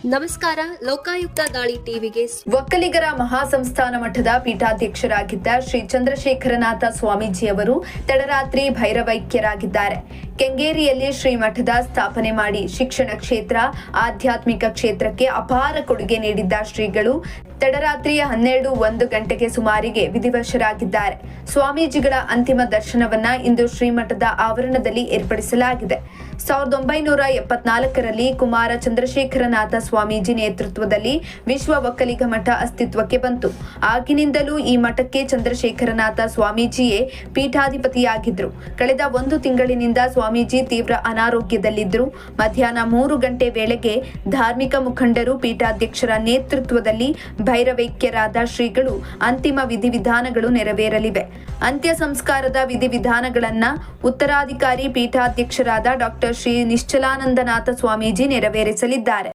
ನಮಸ್ಕಾರ. ಲೋಕಾಯುಕ್ತ ದಾಳಿ ಟಿವಿಗೆ ಒಕ್ಕಲಿಗರ ಮಹಾಸಂಸ್ಥಾನ ಮಠದ ಪೀಠಾಧ್ಯಕ್ಷರಾಗಿದ್ದ ಶ್ರೀ ಚಂದ್ರಶೇಖರನಾಥ ಸ್ವಾಮೀಜಿಯವರು ತಡರಾತ್ರಿ ಭೈರವೈಕ್ಯರಾಗಿದ್ದಾರೆ. ಕೆಂಗೇರಿಯಲ್ಲಿ ಶ್ರೀ ಮಠದ ಸ್ಥಾಪನೆ ಮಾಡಿ ಶಿಕ್ಷಣ ಕ್ಷೇತ್ರ, ಆಧ್ಯಾತ್ಮಿಕ ಕ್ಷೇತ್ರಕ್ಕೆ ಅಪಾರ ಕೊಡುಗೆ ನೀಡಿದ್ದ ಶ್ರೀಗಳು ತಡರಾತ್ರಿ 12:01 ಗಂಟೆಗೆ ಸುಮಾರಿಗೆ ವಿಧಿವಶರಾಗಿದ್ದಾರೆ. ಸ್ವಾಮೀಜಿಗಳ ಅಂತಿಮ ದರ್ಶನವನ್ನ ಇಂದು ಶ್ರೀಮಠದ ಆವರಣದಲ್ಲಿ ಏರ್ಪಡಿಸಲಾಗಿದೆ. 1974ರಲ್ಲಿ ಕುಮಾರ ಚಂದ್ರಶೇಖರನಾಥ ಸ್ವಾಮೀಜಿ ನೇತೃತ್ವದಲ್ಲಿ ವಿಶ್ವ ಒಕ್ಕಲಿಗ ಮಠ ಅಸ್ತಿತ್ವಕ್ಕೆ ಬಂತು. ಆಗಿನಿಂದಲೂ ಈ ಮಠಕ್ಕೆ ಚಂದ್ರಶೇಖರನಾಥ ಸ್ವಾಮೀಜಿಯೇ ಪೀಠಾಧಿಪತಿಯಾಗಿದ್ರು. ಕಳೆದ 1 ತಿಂಗಳಿನಿಂದ ಸ್ವಾಮೀಜಿ ತೀವ್ರ ಅನಾರೋಗ್ಯದಲ್ಲಿದ್ದರು. ಮಧ್ಯಾಹ್ನ 3 ಗಂಟೆ ವೇಳೆಗೆ ಧಾರ್ಮಿಕ ಮುಖಂಡರು ಪೀಠಾಧ್ಯಕ್ಷರ ನೇತೃತ್ವದಲ್ಲಿ ಭೈರವೈಕ್ಯರಾದ ಶ್ರೀಗಳು ಅಂತಿಮ ವಿಧಿವಿಧಾನಗಳು ನೆರವೇರಲಿವೆ. ಅಂತ್ಯ ಸಂಸ್ಕಾರದ ವಿಧಿವಿಧಾನಗಳನ್ನ ಉತ್ತರಾಧಿಕಾರಿ ಪೀಠಾಧ್ಯಕ್ಷರಾದ ಡಾಕ್ಟರ್ ಶ್ರೀ ನಿಶ್ಚಲಾನಂದನಾಥ ಸ್ವಾಮೀಜಿ ನೆರವೇರಿಸಲಿದ್ದಾರೆ.